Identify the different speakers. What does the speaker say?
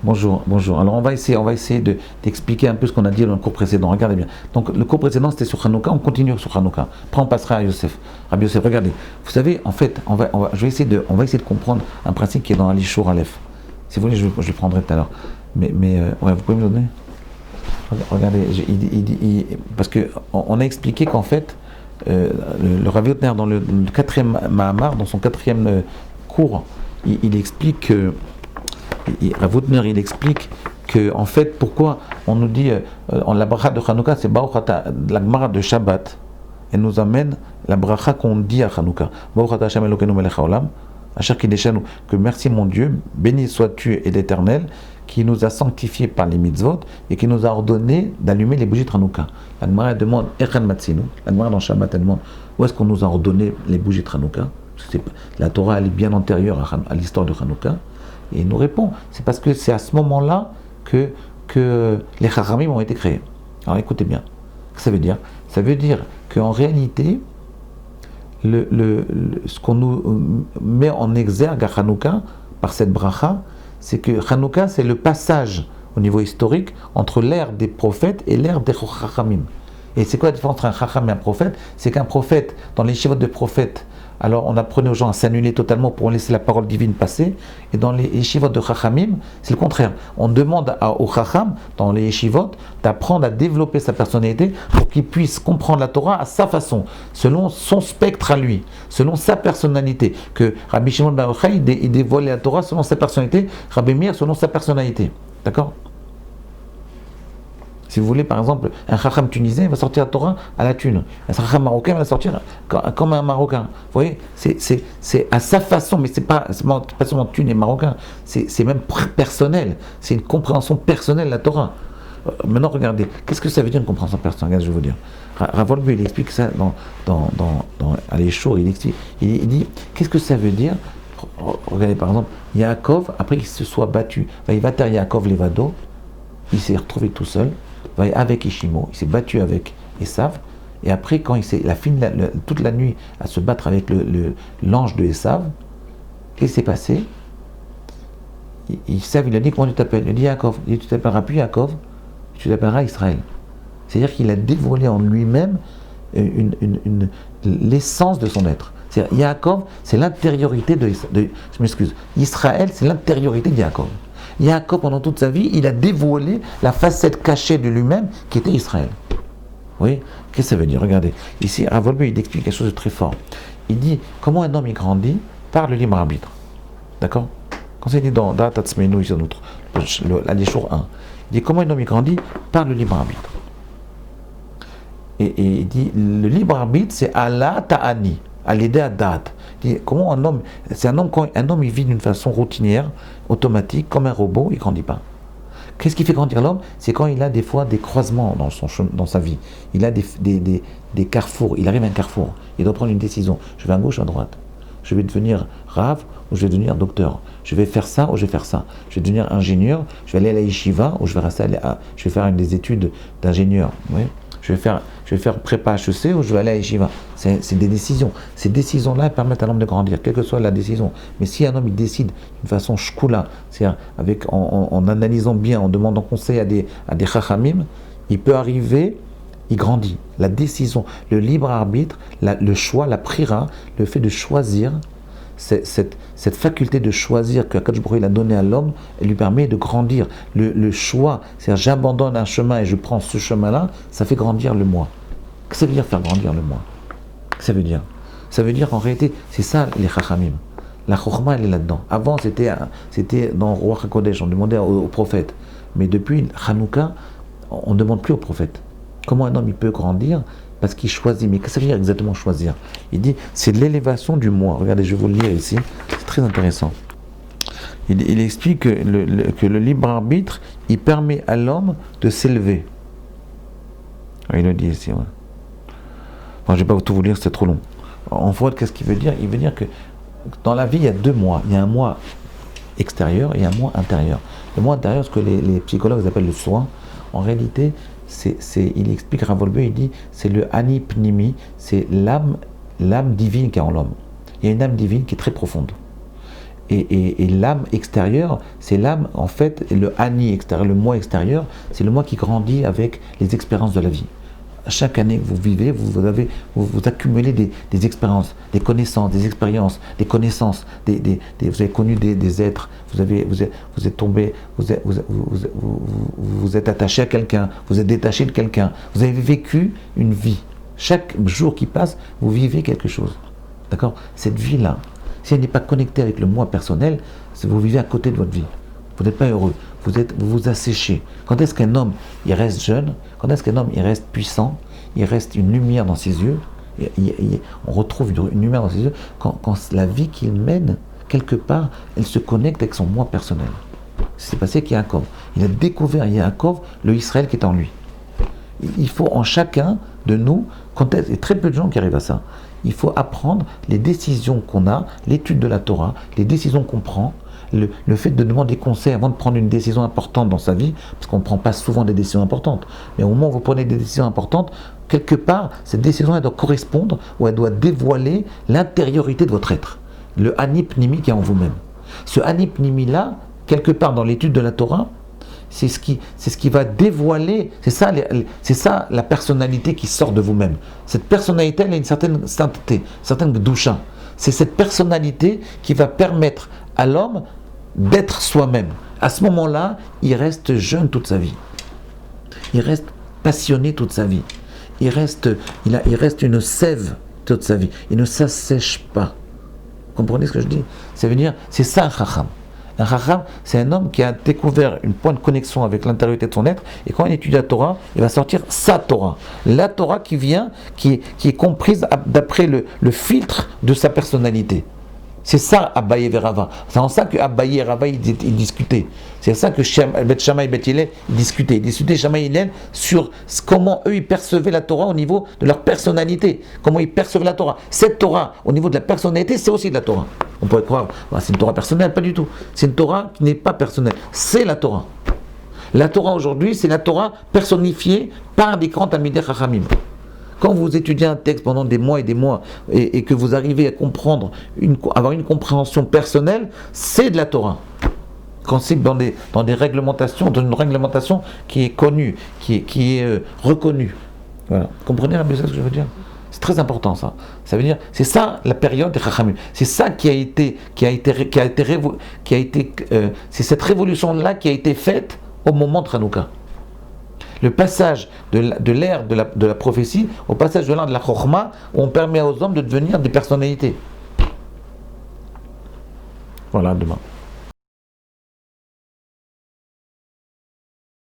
Speaker 1: Bonjour, bonjour. Alors on va essayer d'expliquer un peu ce qu'on a dit dans le cours précédent. Regardez bien. Donc le cours précédent c'était sur Hanouka, on continue sur Hanouka. Après on passera à Yosef. Rabbi Yosef, regardez. Vous savez, en fait, je vais essayer on va essayer de comprendre un principe qui est dans Alishour Aleph. Si vous voulez, je le prendrai tout à l'heure. Ouais, vous pouvez me le donner. Regardez, parce que on a expliqué qu'en fait, le Rav Yotner dans le quatrième Mahamar, dans son quatrième cours, il explique que Rav Yotner, il explique que en fait, pourquoi on nous dit en la bracha de Hanouka, c'est la Gemara de Shabbat, elle nous amène la bracha qu'on dit à Hanouka. Baruch ata Hashem Elokeinu melech haolam, asher kideshanu, que merci mon Dieu, béni sois-tu et l'Éternel, qui nous a sanctifiés par les mitzvot et qui nous a ordonné d'allumer les bougies de Hanouka. La Gemara demande Echan Matzinu. La Gemara dans Shabbat elle demande où est-ce qu'on nous a ordonné les bougies de Hanouka. La Torah elle est bien antérieure à l'histoire de Hanouka. Et il nous répond, c'est parce que c'est à ce moment-là que les Chachamim ont été créés. Alors écoutez bien, qu'est-ce que ça veut dire? Ça veut dire qu'en réalité, ce qu'on nous met en exergue à Hanouka, par cette bracha, c'est que Hanouka, c'est le passage au niveau historique entre l'ère des prophètes et l'ère des Chachamim. Et c'est quoi la différence entre un Chacham et un prophète? C'est qu'un prophète, dans les yeshivot de prophètes, alors on apprenait aux gens à s'annuler totalement pour laisser la parole divine passer, et dans les yeshivot de Chachamim, c'est le contraire. On demande au Chacham, dans les yeshivot, d'apprendre à développer sa personnalité pour qu'il puisse comprendre la Torah à sa façon, selon son spectre à lui, selon sa personnalité. Que Rabbi Shimon ben Yochai, il dévoilait la Torah selon sa personnalité, Rabbi Meir selon sa personnalité. D'accord? Si vous voulez, par exemple, un Chacham tunisien il va sortir la Torah à la thune. Un Chacham marocain va sortir comme un Marocain. Vous voyez, c'est à sa façon, mais c'est pas seulement thune et marocain, c'est même personnel. C'est une compréhension personnelle de la Torah. Maintenant, regardez, qu'est-ce que ça veut dire une compréhension personnelle? Je vais vous dire. Rav Wolbe, il explique ça dans Alishour, il dit, qu'est-ce que ça veut dire? Regardez, par exemple, Yaakov, après qu'il se soit battu, il va taire Yaakov Levado, il s'est retrouvé tout seul, avec Ishimo, il s'est battu avec Esav, et après quand il a fini toute la nuit à se battre avec l'ange de Esav, qu'est-ce qui s'est passé? Esav, il a dit comment tu t'appelles? Il a dit Yaakov. Il dit tu t'appelleras plus Yaakov, tu t'appelleras Israël. C'est-à-dire qu'il a dévoilé en lui-même l'essence de son être. C'est-à-dire Yaakov, c'est l'intériorité je m'excuse, Israël, c'est l'intériorité de Yaakov. Yaakov, pendant toute sa vie, il a dévoilé la facette cachée de lui-même qui était Israël. Oui, qu'est-ce que ça veut dire? Regardez, ici, Rav Wolbe, il explique quelque chose de très fort. Il dit, comment un homme il grandit? Par le libre arbitre. D'accord? Quand c'est dit dans Tatsmenu, ici, l'Alishour 1, il dit, comment un homme il grandit? Par le libre arbitre. Et il dit, le libre arbitre, c'est Allah Ta'ani, à l'aider à date. Comment un homme, quand un homme il vit d'une façon routinière, automatique, comme un robot, il ne grandit pas. Qu'est-ce qui fait grandir l'homme? C'est quand il a des fois des croisements dans sa vie. Il a des carrefours, il arrive à un carrefour, il doit prendre une décision. Je vais à gauche, à droite. Je vais devenir rave ou je vais devenir docteur. Je vais faire ça ou je vais faire ça. Je vais devenir ingénieur, je vais aller à la yeshiva ou je vais faire des études d'ingénieur. Oui. Je vais faire prépa HEC ou je vais aller à Yeshiva. C'est des décisions. Ces décisions-là permettent à l'homme de grandir, quelle que soit la décision. Mais si un homme il décide d'une façon shkula, c'est-à-dire en analysant bien, en demandant conseil à des chachamim, il peut arriver, il grandit. La décision, le libre arbitre, le choix, la prira, le fait de choisir, cette faculté de choisir que Akadosh Baruch Hu a donné à l'homme, elle lui permet de grandir. Le choix, c'est-à-dire j'abandonne un chemin et je prends ce chemin-là, ça fait grandir le moi. Qu'est-ce que ça veut dire faire grandir le moi? Qu'est-ce que ça veut dire? Ça veut dire qu'en réalité, c'est ça les chachamim. La chokhma, elle est là-dedans. Avant, c'était dans Ruach HaKodesh, on demandait aux prophètes. Mais depuis Hanouka, on ne demande plus aux prophètes. Comment un homme il peut grandir? Parce qu'il choisit. Mais qu'est-ce que ça veut dire exactement choisir? Il dit, c'est l'élévation du moi. Regardez, je vais vous le lire ici. C'est très intéressant. Il explique que le libre arbitre, il permet à l'homme de s'élever. Il le dit ici. Ouais. Bon, je ne vais pas tout vous lire, c'est trop long. En fait, qu'est-ce qu'il veut dire? Il veut dire que dans la vie, il y a deux moi. Il y a un moi extérieur et un moi intérieur. Le moi intérieur, ce que les psychologues appellent le soi, en réalité, il explique, Rav Wolbe, il dit, c'est le Ani Pnimi, c'est l'âme divine qui est en l'homme. Il y a une âme divine qui est très profonde. Et l'âme extérieure, c'est l'âme, en fait, le Ani extérieur, le moi extérieur, c'est le moi qui grandit avec les expériences de la vie. Chaque année que vous vivez, vous accumulez des expériences, des connaissances, des expériences, des connaissances, vous avez connu des êtres, vous êtes tombé, vous êtes attaché à quelqu'un, vous êtes détaché de quelqu'un, vous avez vécu une vie. Chaque jour qui passe, vous vivez quelque chose. D'accord ? Cette vie-là, si elle n'est pas connectée avec le moi personnel, vous vivez à côté de votre vie. Vous n'êtes pas heureux, vous vous asséchez. Quand est-ce qu'un homme il reste jeune? Quand est-ce qu'un homme il reste puissant? Il reste une lumière dans ses yeux. On retrouve une lumière dans ses yeux quand la vie qu'il mène, quelque part, elle se connecte avec son moi personnel. C'est passé avec Yaakov. Il a découvert Yaakov, le Israël qui est en lui. Il faut en chacun de nous, il y a très peu de gens qui arrivent à ça, il faut apprendre les décisions qu'on a, l'étude de la Torah, les décisions qu'on prend, le fait de demander conseil avant de prendre une décision importante dans sa vie, parce qu'on ne prend pas souvent des décisions importantes, mais au moment où vous prenez des décisions importantes, quelque part, cette décision elle doit correspondre ou elle doit dévoiler l'intériorité de votre être, le Hanipnimi qui est en vous-même. Ce Hanipnimi-là, quelque part dans l'étude de la Torah, c'est ce qui va dévoiler, c'est ça la personnalité qui sort de vous-même. Cette personnalité, elle a une certaine sainteté, une certaine gdoucha. C'est cette personnalité qui va permettre à l'homme d'être soi-même. À ce moment-là, il reste jeune toute sa vie. Il reste passionné toute sa vie. Il reste une sève toute sa vie. Il ne s'assèche pas. Vous comprenez ce que je dis? Ça veut dire, c'est ça un chacham. Un chacham, c'est un homme qui a découvert une point de connexion avec l'intériorité de son être, et quand il étudie la Torah, il va sortir sa Torah. La Torah qui vient, qui est comprise d'après le filtre de sa personnalité. C'est ça Abaye et Rava. C'est en ça que Abaye et Rava ils discutaient. C'est ça que Bet Shammai et Bet Hillel ils discutaient. Ils discutaient Shammai et Hillel sur comment eux ils percevaient la Torah au niveau de leur personnalité. Comment ils percevaient la Torah. Cette Torah, au niveau de la personnalité, c'est aussi de la Torah. On pourrait croire, c'est une Torah personnelle, pas du tout. C'est une Torah qui n'est pas personnelle. C'est la Torah. La Torah aujourd'hui, c'est la Torah personnifiée par des grands Talmidei Chachamim. Quand vous étudiez un texte pendant des mois et des mois et que vous arrivez à comprendre, avoir une compréhension personnelle, c'est de la Torah. Quand c'est dans des réglementations, dans une réglementation qui est connue, qui est reconnue. Voilà. Vous comprenez ce que je veux dire? C'est très important ça. Ça veut dire, c'est ça la période des Chachamim. C'est ça c'est cette révolution-là qui a été faite au moment de Hanouka. Le passage de l'ère de la prophétie au passage de l'ère de la Chokhmah, où on permet aux hommes de devenir des personnalités. Voilà, demain.